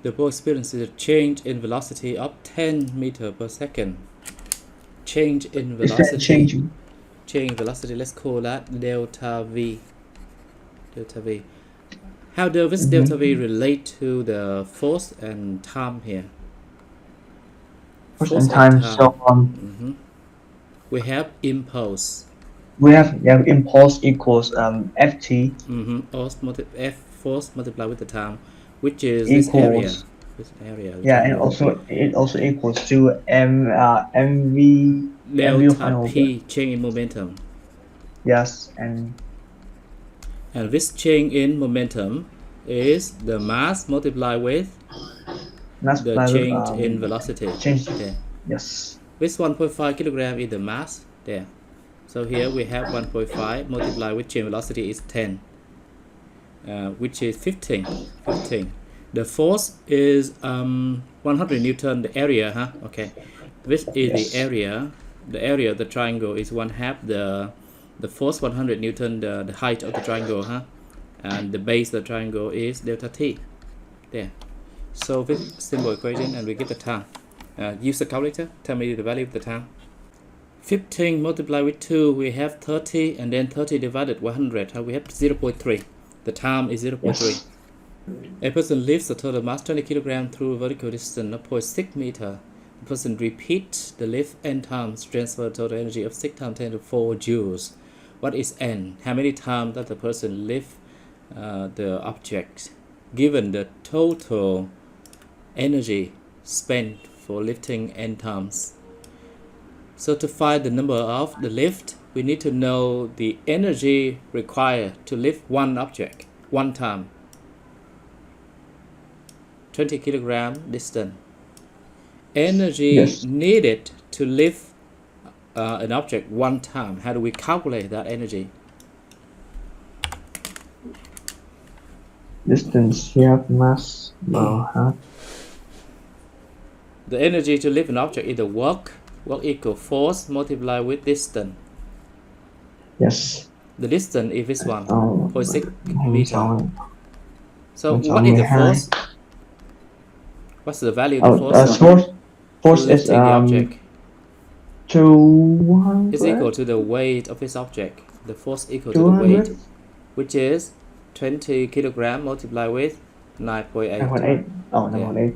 the ball experiences a change in velocity of 10 meter per second. Change in Is that velocity. changing? Change in velocity. Let's call that delta v. Delta v. How does this delta v relate to the force and time here? Force and time. So we have impulse. we have impulse equals ft. Force multiplied with the time, which is this area. This area. Yeah, and also it also equals to mv delta p, change in momentum. Yes, and this change in momentum is the mass multiplied with the change in velocity. There. Yes. This 1.5 kilogram is the mass there. So here we have 1.5 multiplied with change velocity is 10, which is 15. The force is 100 Newton. The area, okay. This is the area. The area of the triangle is 1/2 the force 100 Newton. The height of the triangle, and the base of the triangle is delta t. There. So this simple equation, and we get the time. Use the calculator. Tell me the value of the time. 15 multiplied with 2, we have 30, and then 30 divided 100, we have 0.3. The time is 0.3. Yes. A person lifts a total mass 20 kg through a vertical distance of 0.6 meter. The person repeats the lift n times, transfer total energy of 6 times 10 to 4 joules. What is n? How many times does the person lift the object, given the total energy spent for lifting n times? So to find the number of the lift, we need to know the energy required to lift one object one time. 20 kilogram distance. Energy needed to lift an object one time. How do we calculate that energy? Distance here, mass. The energy to lift an object is the work equal force multiplied with distance. Yes. The distance is this one, 0.6 meter. So what is the force? What's the value of the force? Force is the object. 200. Is equal to the weight of this object. The force equal to the weight, which is 20 kilogram multiplied with 9.8. 9.8. Oh, 9.8.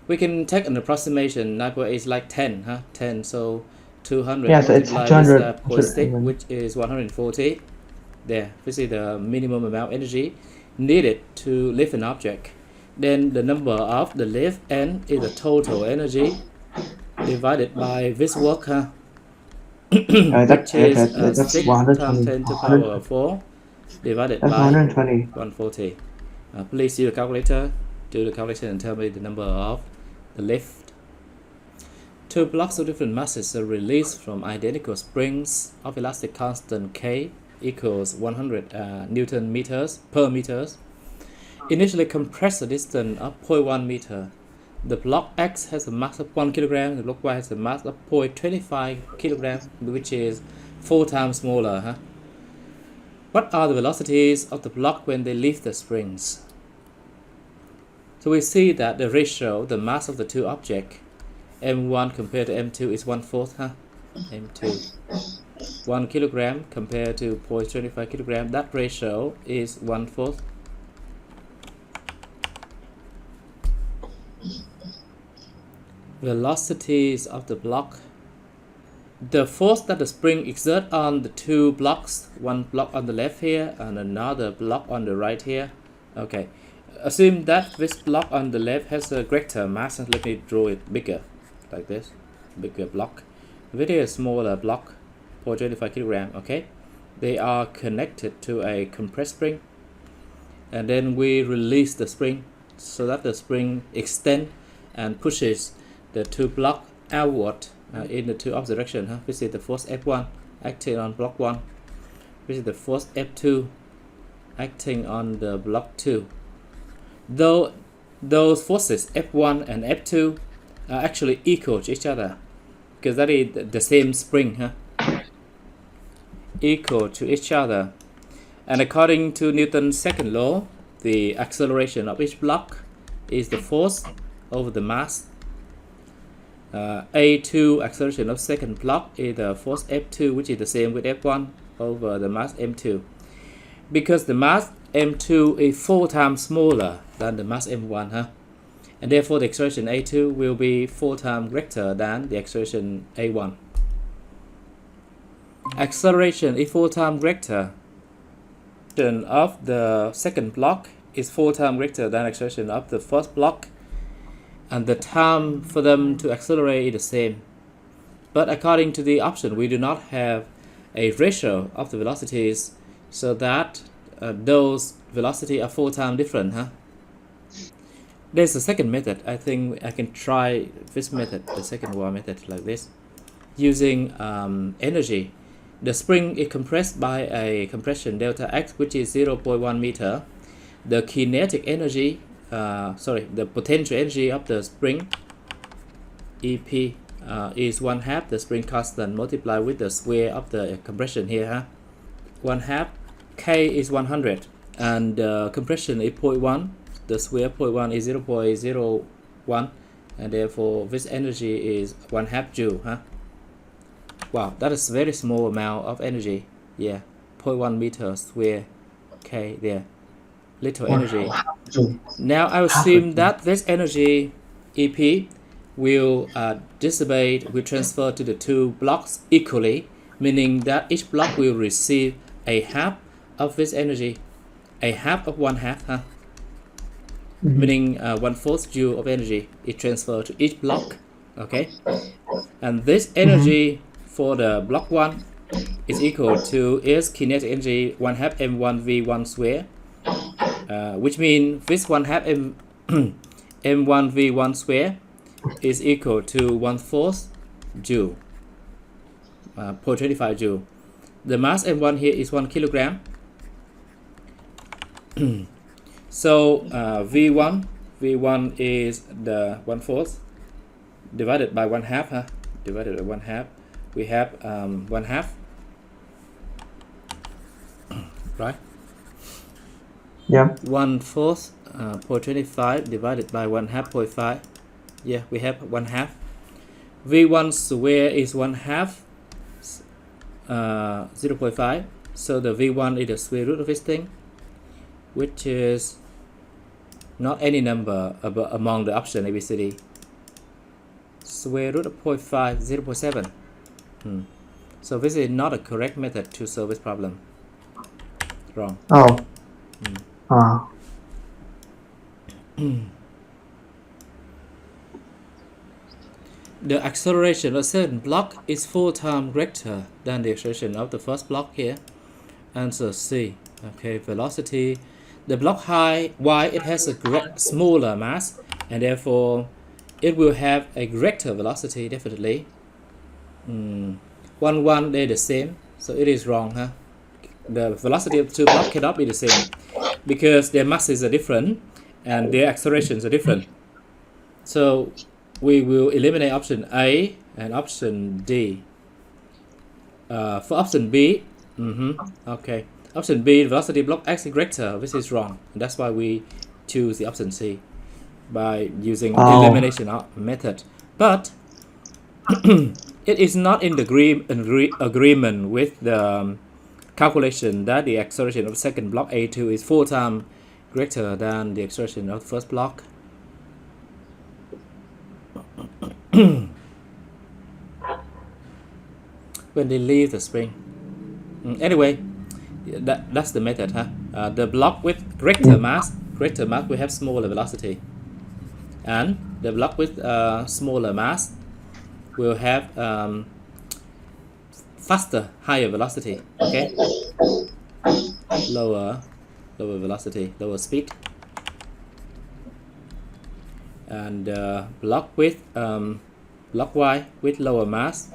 We can take an approximation. 9.8 is like 10, 10. So 200 so it's 200 with 0.6, which is 140. There, this is the minimum amount of energy needed to lift an object. Then the number of the lift n is the total energy divided by this work, which is 6 times 10 to the power 4 divided by 140. Please use the calculator. Do the calculation and tell me the number of the lift. Two blocks of different masses are released from identical springs of elastic constant K equals 100 Newton meters per meters. Initially compressed a distance of 0.1 meter. The block X has a mass of 1 kilogram. The block Y has a mass of 0.25 kilogram, which is 4 times smaller. What are the velocities of the block when they leave the springs? So we see that the ratio, the mass of the two objects, M1 compared to M2 is 1/4, M2. 1 kilogram compared to 0.25 kilogram, that ratio is 1/4. Velocities of the block. The force that the spring exerts on the two blocks, one block on the left here and another block on the right here. Okay. Assume that this block on the left has a greater mass. Let me draw it bigger, like this, bigger block. With a smaller block, 0.25 kilogram. Okay, they are connected to a compressed spring, and then we release the spring so that the spring extends and pushes the two blocks outward in the two opposite directions. This is the force F1 acting on block 1. This is the force F2 acting on the block 2. Though those forces F1 and F2 are actually equal to each other, because that is the same spring, equal to each other. And according to Newton's second law, the acceleration of each block is the force over the mass. A2 acceleration of second block is the force F2, which is the same with F1 over the mass M2. Because the mass M2 is 4 times smaller than the mass M1, and therefore the acceleration A2 will be 4 times greater than the acceleration A1. Acceleration is 4 times greater. Of the second block is 4 times greater than acceleration of the first block, and the time for them to accelerate is the same. But according to the option, we do not have a ratio of the velocities, so that those velocities are 4 times different. There's a second method. I think I can try this method, the second one method, like this, using energy. The spring is compressed by a compression delta x, which is 0.1 meter. The kinetic energy, the potential energy of the spring, EP, is 1/2 the spring constant multiplied with the square of the compression here. 1/2, K is 100, and compression is 0.1. The square of 0.1 is 0.01, and therefore this energy is 1/2 joule. Wow, that is very small amount of energy. Yeah, 0.1 meter square K there. Little energy. Now I assume that this energy EP will dissipate, will transfer to the two blocks equally, meaning that each block will receive a half of this energy, a half of 1/2, meaning 1/4 joule of energy is transferred to each block. Okay, and this energy for the block 1 is equal to its kinetic energy 1/2 m1 v1 square, which means this 1/2 m1 v1 square is equal to 1/4 joule, 0.25 joule. The mass m1 here is 1 kilogram. So v1 is the 1/4 divided by 1/2, divided by 1/2. We have 1/2, right? Yeah. 1/4 0.25 divided by 1/2 0.5. Yeah, we have 1/2. V1 square is 1/2 0.5. So the V1 is the square root of this thing, which is not any number among the option ABCD. Square root of 0.5, 0.7. So this is not a correct method to solve this problem. Wrong. Oh. The acceleration of a certain block is 4 times greater than the acceleration of the first block here. Answer C. Okay, velocity. The block high, Y, it has a smaller mass, and therefore it will have a greater velocity, definitely. 1, they're the same, so it is wrong. The velocity of two blocks cannot be the same because their masses are different and their accelerations are different. So we will eliminate option A and option D. For option B, okay, option B, velocity block X is greater. This is wrong. And that's why we choose the option C by using elimination method. But it is not in the agreement with the calculation that the acceleration of second block A2 is 4 times greater than the acceleration of the first block. When they leave the spring. Anyway, that's the method. The block with greater mass will have smaller velocity, and the block with smaller mass will have faster, higher velocity. Okay, lower velocity, lower speed, and block with block Y with lower mass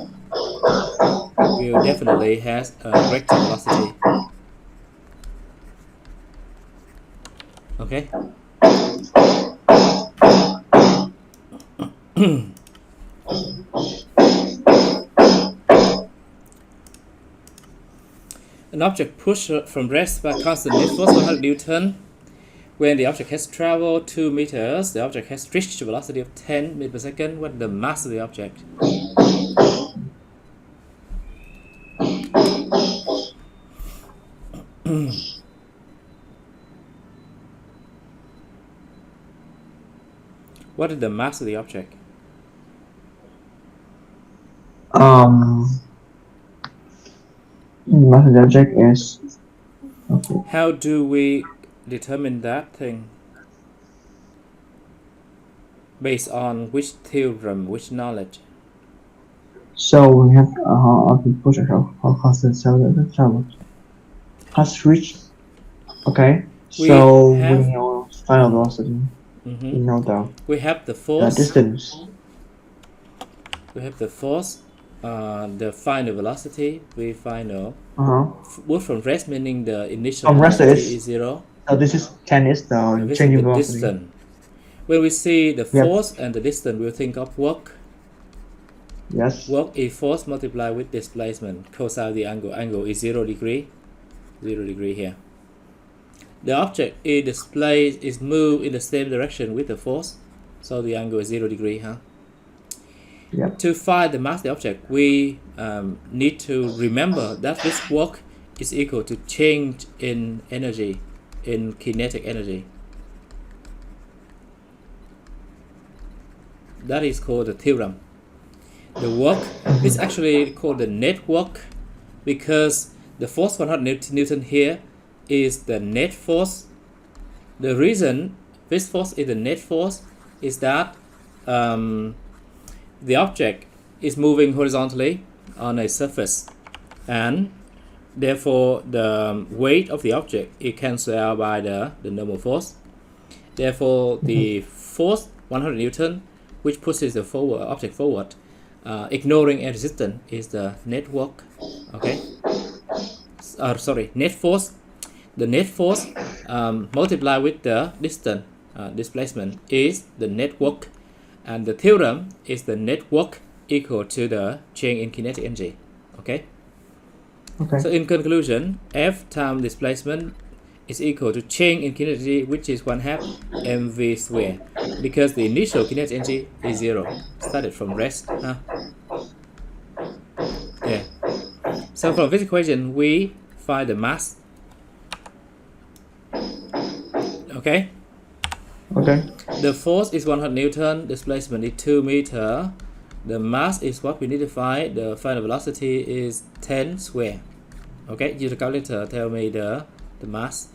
will definitely has a greater velocity. Okay. An object pushed from rest by constant net force 100 Newton. When the object has traveled 2 meters, the object has reached a velocity of 10 meters per second. What is the mass of the object? What is the mass of the object? Mass of the object is. Okay. How do we determine that thing? Based on which theorem, which knowledge? So we have to push how constant cell the travel has reached. Okay. We So have- we know final velocity. We know We have the the force. distance. We have the force, the final velocity. We final. Move from rest meaning the initial From rest velocity is- is 0. So this is 10 is the And this is changing the velocity. distance. When we see the Yep. force and the distance, we'll think of work. Yes. Work is force multiplied with displacement. Cosine the angle. Angle is 0 degree. 0 degree here. The object is displaced, is moved in the same direction with the force. So the angle is 0 degree, huh? Yep. To find the mass of the object, we need to remember that this work is equal to change in energy, in kinetic energy. That is called the theorem. The work is actually called the net work because the force 100 Newton here is the net force. The reason this force is the net force is that the object is moving horizontally on a surface, and therefore the weight of the object is cancelled out by the normal force. Therefore, the force 100 Newton, which pushes the object forward, ignoring a resistance, is the net work. Okay. Sorry, net force. The net force multiplied with the distance, displacement, is the net work, and the theorem is the net work equal to the change in kinetic energy. Okay. Okay. So in conclusion, F times displacement is equal to change in kinetic energy, which is 1/2 mv square, because the initial kinetic energy is 0, started from rest. Yeah. So from this equation, we find the mass. Okay. Okay. The force is 100 Newton, displacement is 2 meter. The mass is what we need to find. The final velocity is 10 square. Okay, use the calculator, tell me the mass.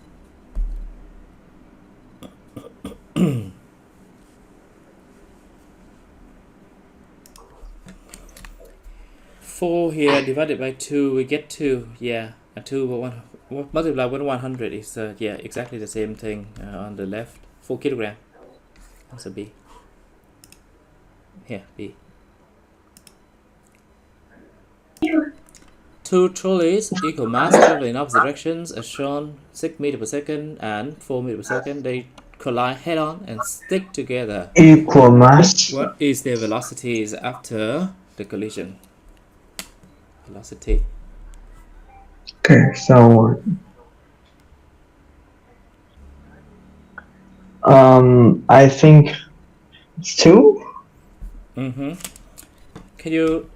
4 here divided by 2, we get 2. Yeah, a 2 multiplied with 100 is yeah, exactly the same thing on the left. 4 kilogram. Answer B. Here, B. 2 trolleys equal mass traveling in opposite directions as shown, 6 meters per second and 4 meters per second. They collide head on and stick together. Equal mass. What is their velocities after the collision? Velocity. Okay, so I think it's 2. Can you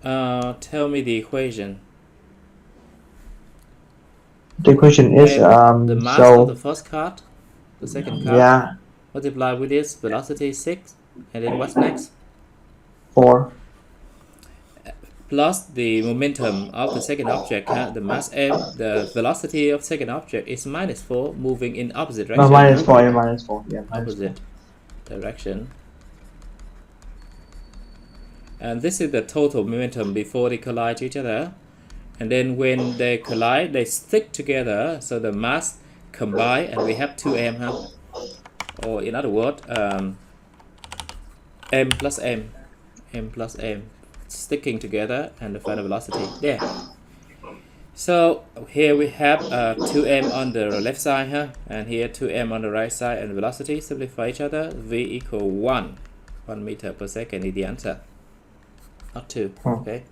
tell me the equation? The question is the mass so of the first card, the second card, yeah, multiplied with its velocity 6, and then what's next? 4. Plus the momentum of the second object, the mass m, the velocity of second object is -4, moving in opposite No, direction. -4. Yeah, -4. Yeah, Opposite direction. And this is the total momentum before they collide to each other. And then when they collide, they stick together, so the mass combine, and we have 2m, huh? Or in other words, m plus m, sticking together, and the final velocity there. So here we have 2m on the left side, huh? And here 2m on the right side, and the velocity simplify each other. V equal 1 meter per second is the answer, not 2. Okay.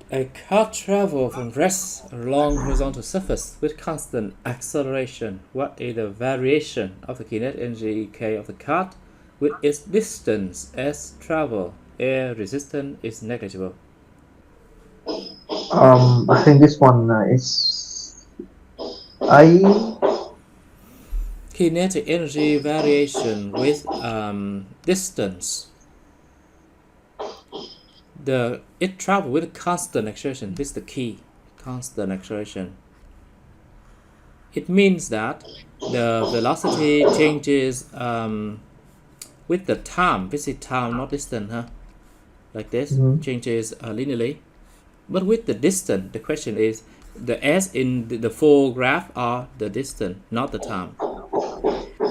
A car travels from rest along horizontal surface with constant acceleration. What is the variation of the kinetic energy K of the car with its distance as travel? Air resistance is negligible. I think this one is A. Kinetic energy variation with distance. It travels with constant acceleration. This is the key. Constant acceleration. It means that the velocity changes with the time. This is time, not distance, huh? Like this, changes linearly. But with the distance, the question is, the s in the four graph are the distance, not the time.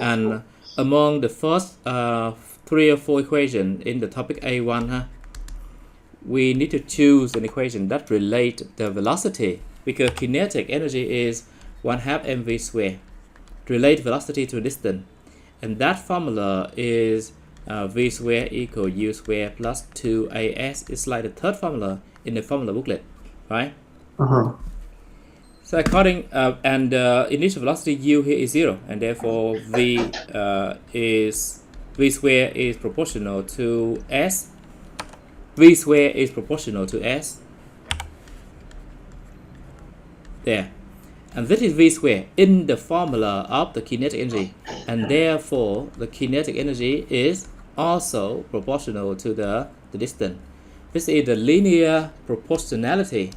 And among the first 3 or 4 equations in the topic A1, huh, we need to choose an equation that relate the velocity, because kinetic energy is 1/2 mv squared. Relate velocity to distance, and that formula is v squared equal u squared plus 2as. It's like the third formula in the formula booklet, right? So according and initial velocity u here is 0, and therefore v squared is proportional to s. V squared is proportional to s. There. And this is v squared in the formula of the kinetic energy, and therefore the kinetic energy is also proportional to the distance. This is the linear proportionality,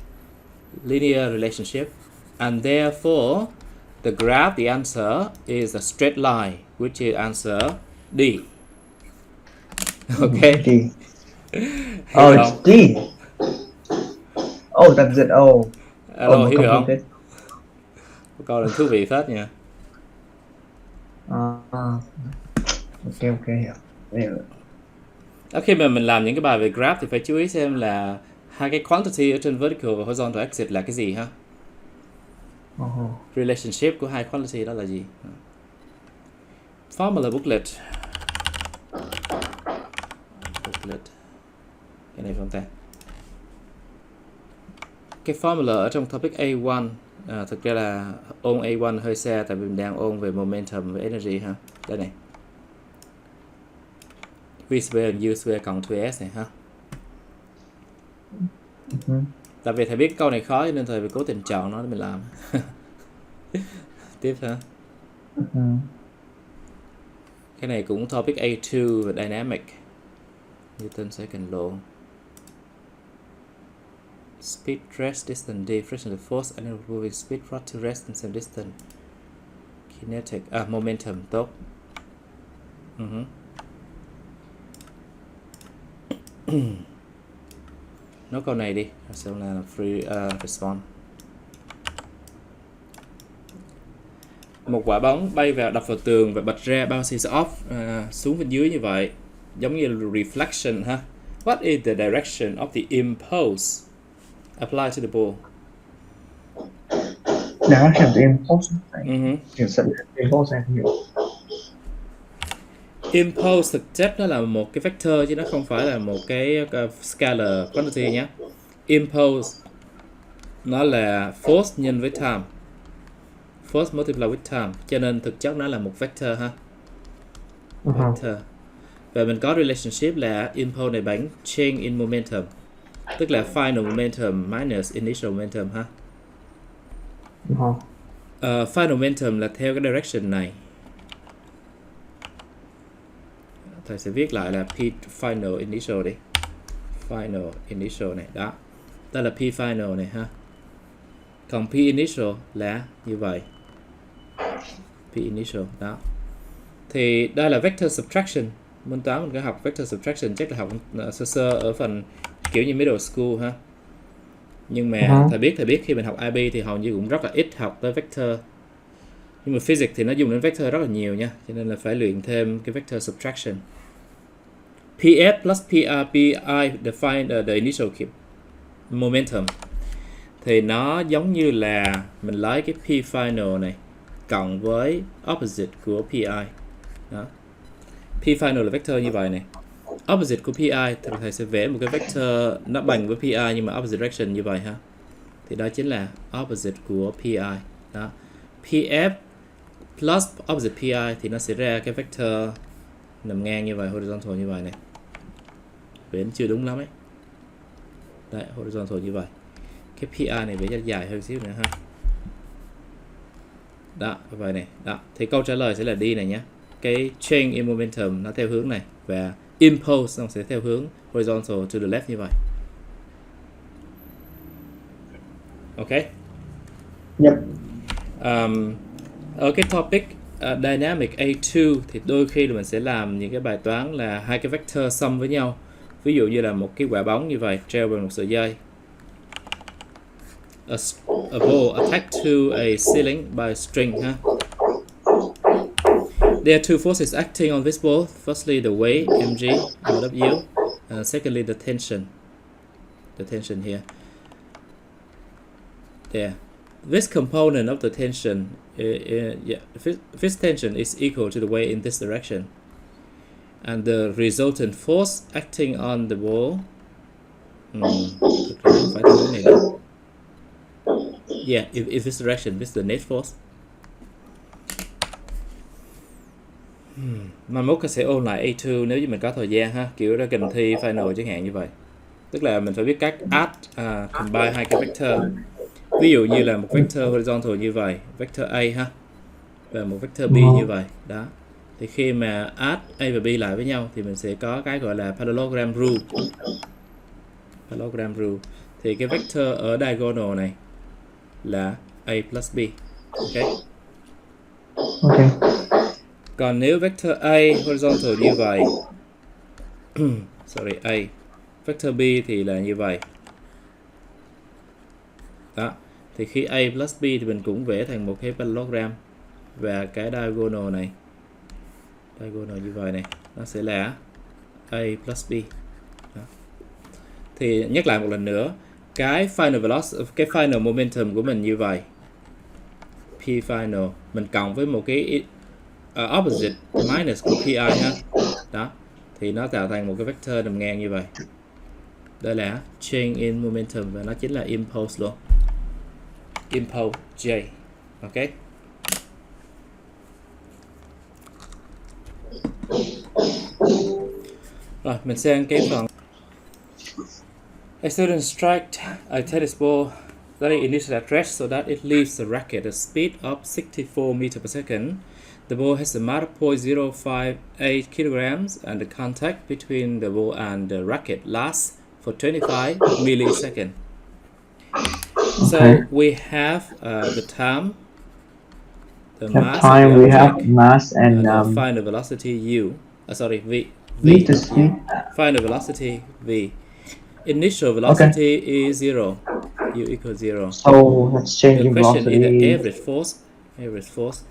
linear relationship, and therefore the graph, the answer is a straight line, which is answer D. Okay. D. Oh, it's D. Oh, that's it. Oh. Alo, hiểu được không? Câu này thú vị phết nha. Ok, hiểu. Khi mà mình làm những cái bài về graph thì phải chú ý xem là hai cái quantity ở trên vertical và horizontal axis là cái gì ha. Relationship của hai quantity đó là gì? Formula booklet. Cái này không ta. Cái formula ở trong topic A1 thực ra là ôn A1 hơi xa, tại vì mình đang ôn về momentum và energy ha. Đây này. V square U square cộng 2S này ha. Tại vì thầy biết câu này khó nên thầy phải cố tình chọn nó để mình làm. Tiếp ha. Cái này cũng topic A2 và dynamic. Newton second law. Speed, rest, distance, d, friction, the force, and moving speed brought to rest in some distance. Kinetic, momentum, tốt. Nói câu này đi, xem là free response. Một quả bóng bay vào đập vào tường và bật ra bounces off xuống bên dưới như vậy, giống như reflection ha. What is the direction of the impulse applied to the ball? Direction of the impulse. Impulse em hiểu. Impulse thực chất nó là một cái vector chứ nó không phải là một cái scalar quantity nhé. Impulse nó là force nhân với time. Force multiply with time, cho nên thực chất nó là một vector ha. Vector. Và mình có relationship là impulse này bằng change in momentum, tức là final momentum minus initial momentum ha. Final momentum là theo cái direction này. Thầy sẽ viết lại là P final initial đi. Final initial này, đó. Đây là P final này ha. Còn P initial là như vậy. P initial, đó. Thì đây là vector subtraction. Môn toán mình có học vector subtraction, chắc là học sơ sơ ở phần kiểu như middle school ha. Nhưng mà thầy biết khi mình học IB thì hầu như cũng rất là ít học tới vector. Nhưng mà physics thì nó dùng đến vector rất là nhiều nha, cho nên là phải luyện thêm cái vector subtraction. PS plus PR PI define the initial momentum. Thì nó giống như là mình lấy cái P final này cộng với opposite của PI. Đó. P final là vector như vậy này. opposite của pi thì thầy sẽ vẽ một cái vector nó bằng với pi nhưng mà opposite direction như vậy ha. Thì đó chính là opposite của pi. Đó. Pf plus opposite pi thì nó sẽ ra cái vector nằm ngang như vậy, horizontal như vậy này. Vẽ chưa đúng lắm ấy. Đấy, horizontal như vậy. Cái pi này vẽ cho dài hơn xíu nữa ha. Đó, vậy này. Đó, thì câu trả lời sẽ là đi này nhé. Cái change in momentum nó theo hướng này và impulse nó sẽ theo hướng horizontal to the left như vậy. Ok. Yep. Ở cái topic dynamic A2 thì đôi khi là mình sẽ làm những cái bài toán là hai cái vector sum với nhau. Ví dụ như là một cái quả bóng như vậy treo bằng một sợi dây. A ball attached to a ceiling by a string ha. There are two forces acting on this ball. Firstly, the weight mg and W, and secondly, the tension. The tension here. There. This component of the tension, this tension is equal to the weight in this direction, and the resultant force acting on the ball. Yeah, if this direction, this is the net force. Mai mốt sẽ ôn lại A2 nếu như mình có thời gian ha, kiểu ra gần thi final chẳng hạn như vậy. Tức là mình phải biết cách add, combine hai cái vector. Ví dụ như là một vector horizontal như vậy, vector A ha, và một vector B như vậy. Đó. Thì khi mà add A và B lại với nhau thì mình sẽ có cái gọi là parallelogram rule. Parallelogram rule. Thì cái vector ở diagonal này là A plus B. Ok. Ok. Còn nếu vector A horizontal như vậy sorry, A, vector B thì là như vậy. Đó. Thì khi A plus B thì mình cũng vẽ thành một cái parallelogram, và cái diagonal này, diagonal như vậy này, nó sẽ là A plus B. Đó. Thì nhắc lại một lần nữa, cái final velocity, cái final momentum của mình như vậy, P final mình cộng với một cái opposite minus của pi ha. Đó, thì nó tạo thành một cái vector nằm ngang như vậy. Đây là change in momentum và nó chính là impulse luôn. Impulse J. Ok. Rồi, mình sang cái phần. A student strike a tennis ball that is initially at rest so that it leaves the racket at a speed of 64 meters per second. The ball has a mass of 0.058 kilograms and the contact between the ball and the racket lasts for 25 milliseconds. So we have the time, the mass of the we have object, mass and the final velocity u. V. Final velocity v. Initial velocity is 0. U equals 0. So let's change The question velocity. is the average force. Average force.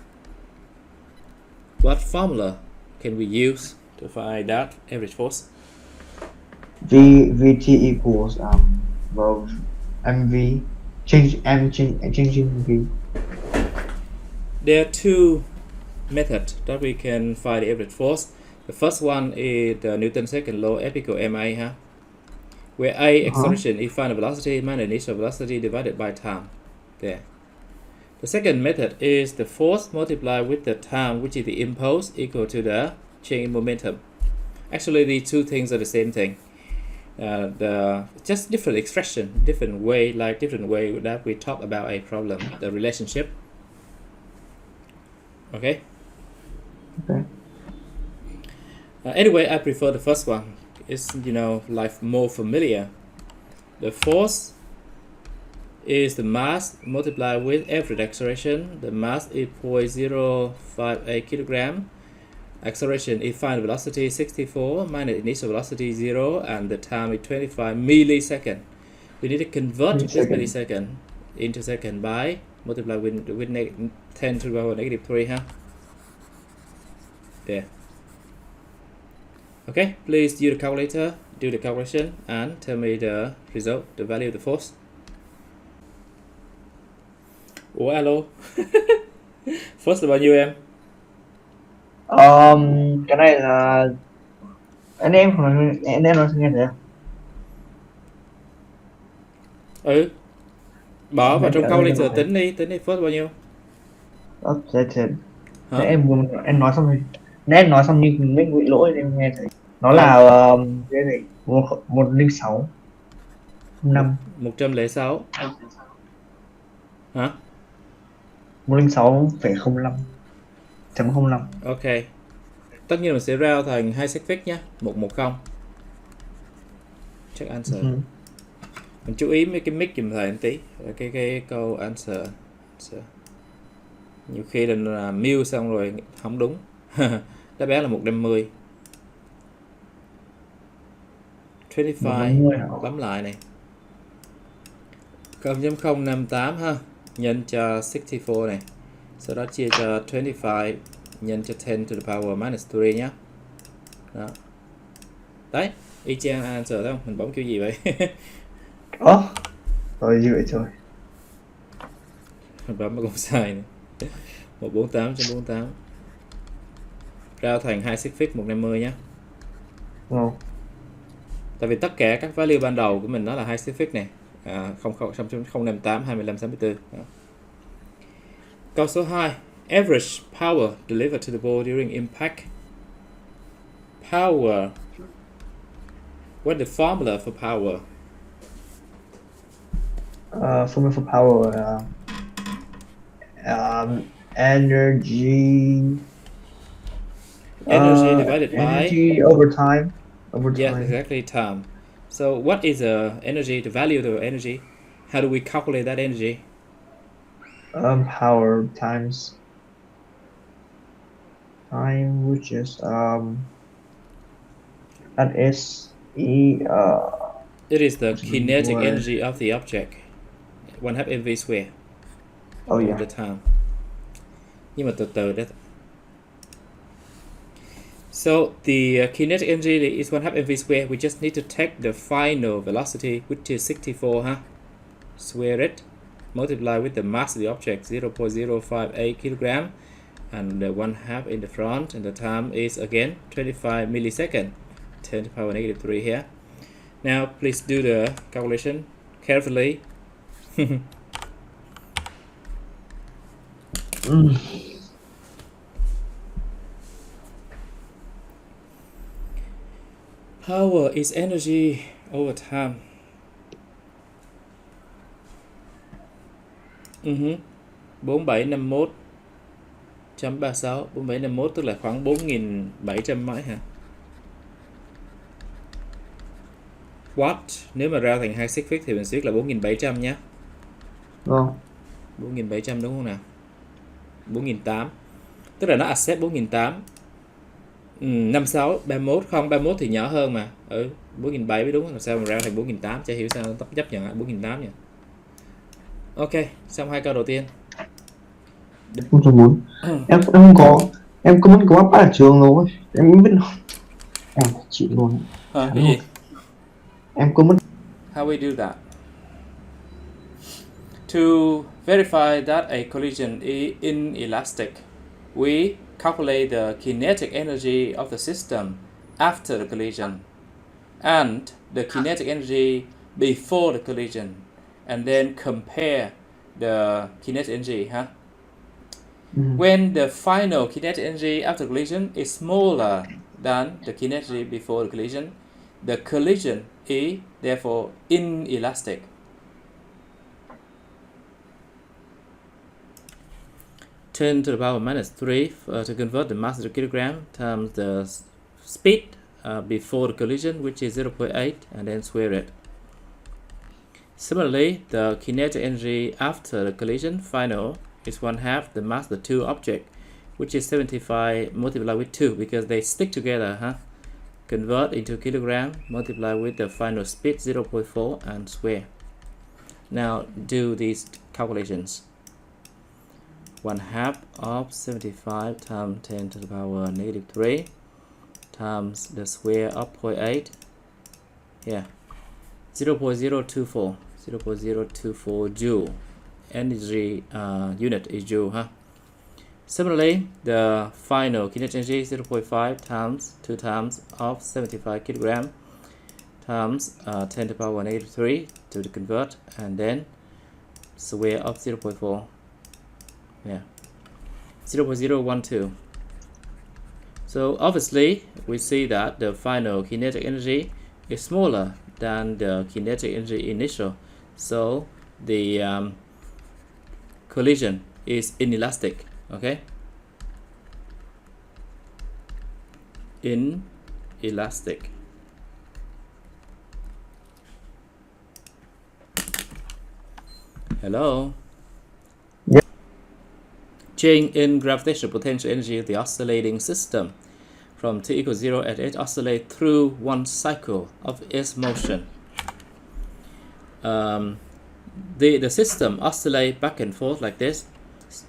What formula can we use to find that average force? Vt equals rho mv. Changing v. There are two methods that we can find the average force. The first one is the Newton's second law, F equals ma, huh? Where a acceleration is final velocity minus initial velocity divided by time. There. The second method is the force multiplied with the time, which is the impulse, equal to the change in momentum. Actually, the two things are the same thing. Just different expression, different way that we talk about a problem, the relationship. Okay. Okay. Anyway, I prefer the first one. It's like more familiar. The force is the mass multiplied with average acceleration. The mass is 0.058 kilogram. Acceleration is final velocity 64 minus initial velocity 0, and the time is 25 milliseconds. We need to convert this millisecond into second by multiply with 10 to the power negative 3, huh? There. Okay, please use the calculator, do the calculation, and tell me the result, the value of the force. Ủa alo. Force là bao nhiêu em? Cái này là Anh em nói nghe được. Ừ, bỏ vào trong Ở đây calculator là tính đi first bao nhiêu đó, thế hả? em nói xong rồi. Nếu em nói xong nhưng mình bị lỗi em nghe thấy. Nó Ừ, là cái này 106 một 5 106 hả? 106,05 chấm 05. Ok, tất nhiên mình sẽ round thành hai xác phích nhé, 110. Check answer. Ừ. Mình chú ý mấy cái mic giùm thầy một tí. Cái câu answer. Nhiều khi là mute xong rồi không đúng. Đáp án là 150. 25 150 hả? bấm lại này. 0.058 ha, nhân cho 64 này, sau đó chia cho 25 nhân cho 10 to the power minus 3 nhé. Đó, đấy, y chang answer thấy không? Mình bấm kiểu gì vậy? Rồi gì vậy trời. Mình bấm mà cũng sai này. 148.48 ra thành hai xích fix 150 nhé. Wow. Tại vì tất cả các value ban đầu của mình nó là hai xích fix này, 0.058 2564. Đó. Câu số 2, average power delivered to the ball during impact. Power, what's the formula for power? Formula for power, energy, Energy divided by, energy over time. yes, exactly, time. So what is the energy, the value of the energy? How do we calculate that energy? Power times time, which is that is It is the kinetic word. energy of the object, 1/2 mv square Oh of yeah. the time. Nhưng mà từ từ đó. So the kinetic energy is 1/2 mv square. We just need to take the final velocity, which is 64, huh? Square it, multiply with the mass of the object, 0.058 kilogram, and the 1/2 in the front, and the time is again 25 millisecond, 10 to the power negative 3 here. Now please do the calculation carefully. Power is energy over time. 4751.36, 4751 tức là khoảng 4.700 mấy hả? Watt, nếu mà ra thành hai xích fix thì mình sẽ viết là 4.700 nhé. Vâng. 4.700 đúng không nào? 4.800. Tức là nó accept 4.800. 56, 31, không 31 thì nhỏ hơn mà. 4.700 mới đúng, làm sao mà ra thành 4.800, chả hiểu sao nó chấp nhận 4.800 nhỉ. Ok, xong hai câu đầu tiên. Không cho muốn. Em không có, em có muốn có áp ở trường rồi. Em không biết đâu. Em chịu luôn. Cái gì? Em có muốn. How we do that? To verify that a collision is inelastic, we calculate the kinetic energy of the system after the collision and the kinetic energy before the collision, and then compare the kinetic energy, huh? When the final kinetic energy after collision is smaller than the kinetic energy before the collision is therefore inelastic. Ten to the power minus 3 to convert the mass to kilogram times the speed before the collision, which is 0.8, and then square it. Similarly, the kinetic energy after the collision final is 1/2 the mass of the two objects, which is 75 multiplied with 2 because they stick together, huh? Convert into kilogram, multiply with the final speed 0.4 and square. Now do these calculations. 1/2 of 75 times 10 to the power negative 3 times the square of 0.8, yeah, 0.024 joule. Energy unit is joule, huh? Similarly, the final kinetic energy 0.5 times 2 times of 75 kilogram times 10 to the power 183 to convert, and then square of 0.4, yeah, 0.012. So obviously we see that the final kinetic energy is smaller than the kinetic energy initial, so the collision is inelastic. Okay, inelastic. Hello. Yeah. Change in gravitational potential energy of the oscillating system from t equals 0 as it oscillates through one cycle of its motion. The system oscillates back and forth like this,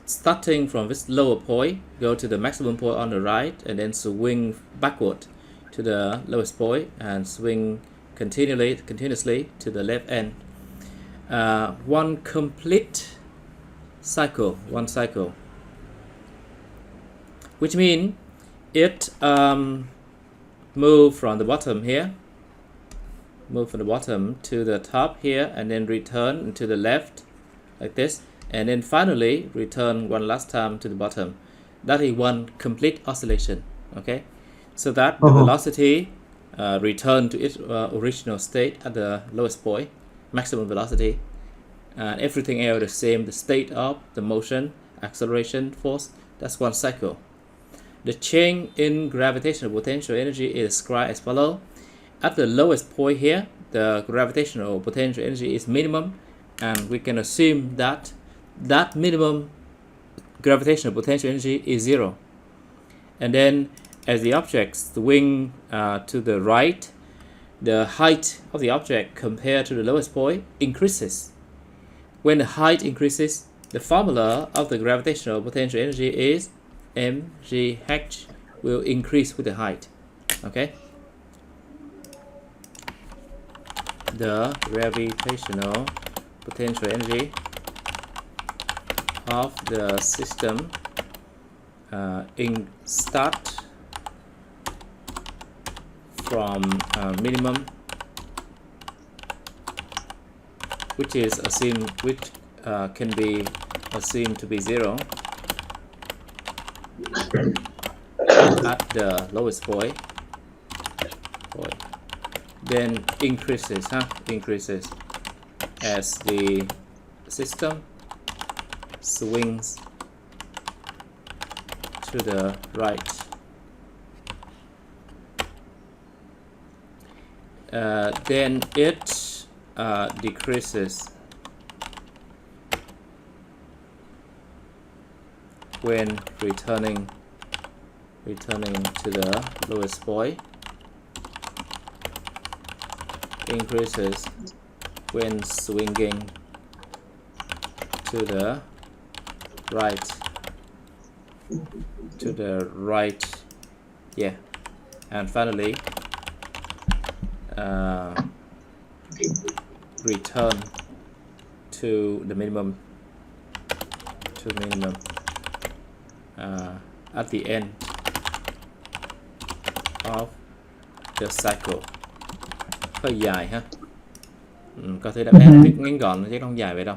starting from this lower point, go to the maximum point on the right, and then swing backward to the lowest point and swing continuously to the left end. One complete cycle, which means it move from the bottom here, move from the bottom to the top here, and then return to the left like this, and then finally return one last time to the bottom. That is one complete oscillation. Okay, so that the velocity return to its original state at the lowest point, maximum velocity, and everything else the same, the state of the motion, acceleration, force. That's one cycle. The change in gravitational potential energy is described as follows. At the lowest point here, the gravitational potential energy is minimum, and we can assume that that minimum gravitational potential energy is 0. And then as the object swing to the right, the height of the object compared to the lowest point increases. When the height increases, the formula of the gravitational potential energy is mgh will increase with the height. Okay, the gravitational potential energy of the system in start from minimum, which is assumed, which can be assumed to be 0 at the lowest point, then increases as the system swings to the right. Then it decreases when returning to the lowest point, increases when swinging to the right, yeah, and finally return to the minimum, at the end of the cycle. Hơi dài ha. Có thể đáp án viết ngắn gọn chứ không dài vậy đâu.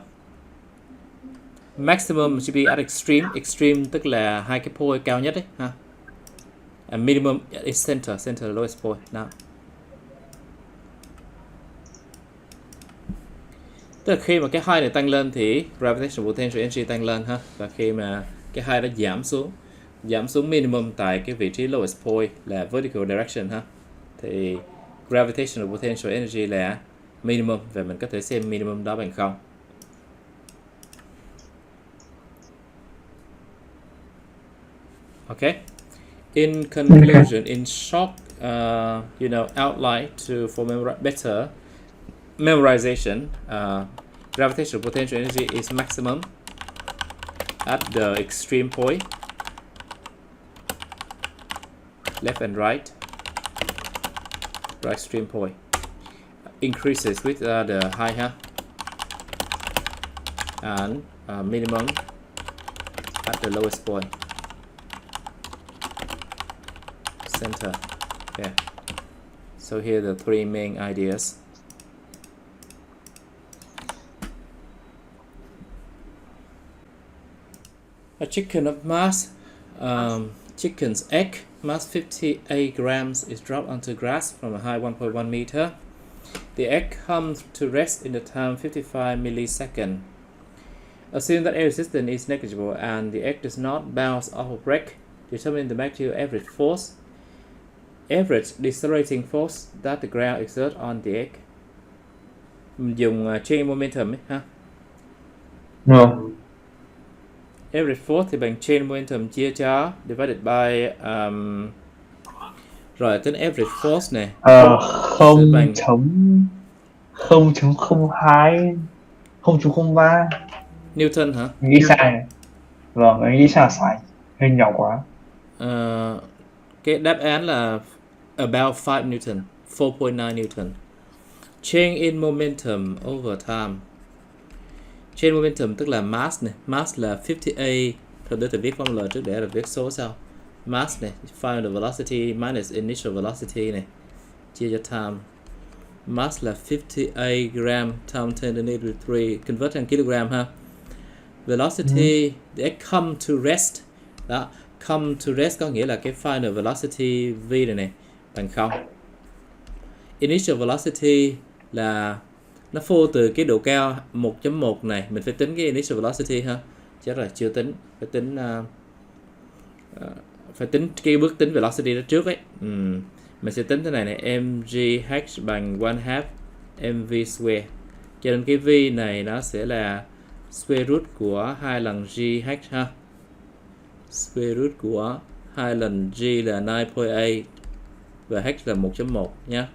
Maximum should be at extreme. Extreme tức là hai cái point cao nhất đấy ha. And minimum is center lowest point. Now. Tức là khi mà cái height này tăng lên thì gravitational potential energy tăng lên ha, và khi mà cái height nó giảm xuống minimum tại cái vị trí lowest point là vertical direction ha, thì gravitational potential energy là minimum, và mình có thể xem minimum đó bằng 0. Okay. In conclusion, in short, outline for better memorization, gravitational potential energy is maximum at the extreme point, left and right extreme point, increases with the height and minimum at the lowest point. center. Okay. So here are the three main ideas. A chicken of mass, chicken's egg, mass 58 grams, is dropped onto grass from a height 1.1 meter. The egg comes to rest in the time 55 milliseconds. Assume that air resistance is negligible and the egg does not bounce off or break. Determine the magnitude average force, average decelerating force that the ground exerts on the egg. Mình dùng chain momentum ấy, ha. No. Average force thì bằng chain momentum chia cho divided by rồi tính average force này. 0.02 0.03 Newton hả? Mình nghĩ sai. Vâng, mình nghĩ sai hình nhỏ quá. Cái đáp án là about 5 Newton, 4.9 Newton. Change in momentum over time. Change momentum tức là mass này, mass là 58. Thôi để tôi viết formula trước để rồi viết số sau. Mass này, find the velocity minus initial velocity này, chia cho time. Mass là 58 gram times 10 to the negative 3, convert thành kg ha. Velocity, để come to rest. Đó, come to rest có nghĩa là cái final velocity v này bằng 0. Initial velocity là nó phô từ cái độ cao 1.1 này, mình phải tính cái initial velocity ha. Chắc là chưa tính, phải tính cái bước tính velocity đó trước ấy. Mình sẽ tính thế này này, mgh bằng 1/2 mv square. Cho nên cái v này nó sẽ là square root của 2 lần gh ha. Square root của 2 lần g là 9.8 và h là 1.1 nha.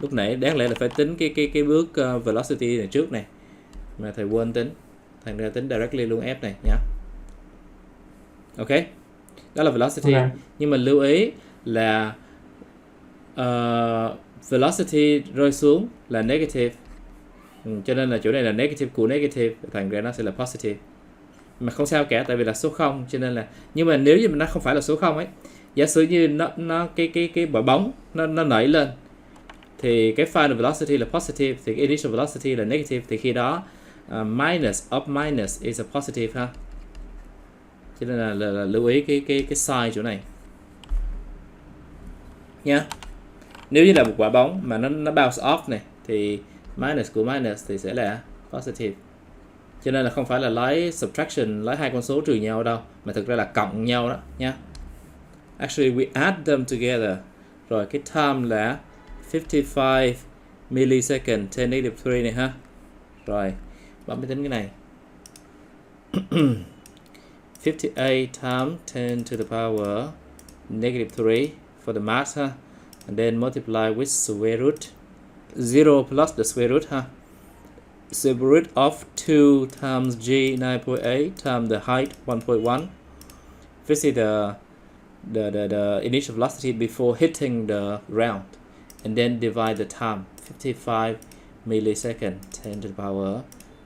Lúc nãy đáng lẽ là phải tính cái bước velocity này trước này mà thầy quên tính, thành ra tính directly luôn f này nhá. Ok, đó là velocity. Nhưng mà lưu ý là velocity rơi xuống là negative, cho nên là chỗ này là negative của negative, thành ra nó sẽ là positive. Mà không sao cả, tại vì là số 0 cho nên là, nhưng mà nếu như nó không phải là số 0 ấy, giả sử như nó cái quả bóng nó nảy lên thì cái final velocity là positive thì cái initial velocity là negative, thì khi đó minus of minus is a positive ha. Cho nên là lưu ý cái sign chỗ này nha. Nếu như là một quả bóng mà nó bounce off này thì minus của minus thì sẽ là positive. Cho nên là không phải là lấy subtraction, lấy hai con số trừ nhau đâu, mà thực ra là cộng nhau đó nha. Actually we add them together. Rồi cái time là 55 millisecond 10 negative 3 này ha. Rồi bấm máy tính cái này. 58 times 10 to the power negative 3 for the mass ha. And then multiply with square root 0 plus the square root ha. Square root of 2 times g 9.8 times the height 1.1. This is the initial velocity before hitting the ground, and then divide the time 55 millisecond 10 to the power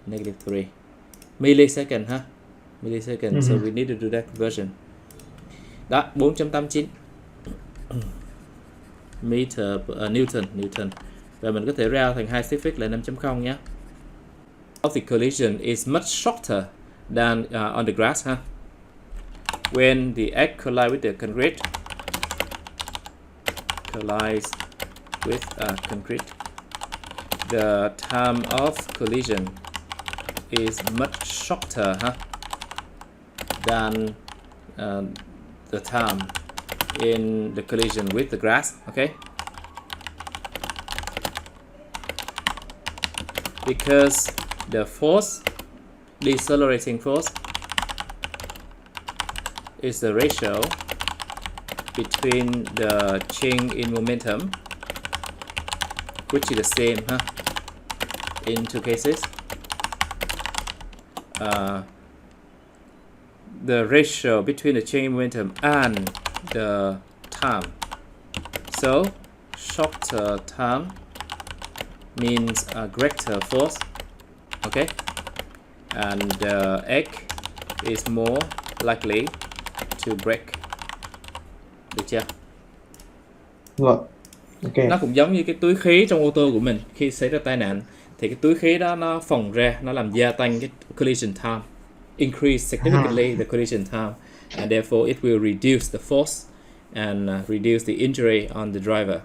negative 3 millisecond ha, millisecond. So we need to do that conversion. Đó, 4.89 meter Newton. Và mình có thể ra thành hai xích là 5.0 nhé. The collision is much shorter than on the grass ha. When the egg collides with the concrete, the time of collision is much shorter than the time in the collision with the grass. Okay, because the force, decelerating force, is the ratio between the change in momentum, which is the same in two cases. The ratio between the change in momentum and the time. So shorter time means a greater force. Okay, and the egg is more likely to break. Được chưa? Vâng. Ok. Nó cũng giống như cái túi khí trong ô tô của mình. Khi xảy ra tai nạn thì cái túi khí đó nó phồng ra, nó làm gia tăng cái collision time, increase significantly the collision time, and therefore it will reduce the force and reduce the injury on the driver.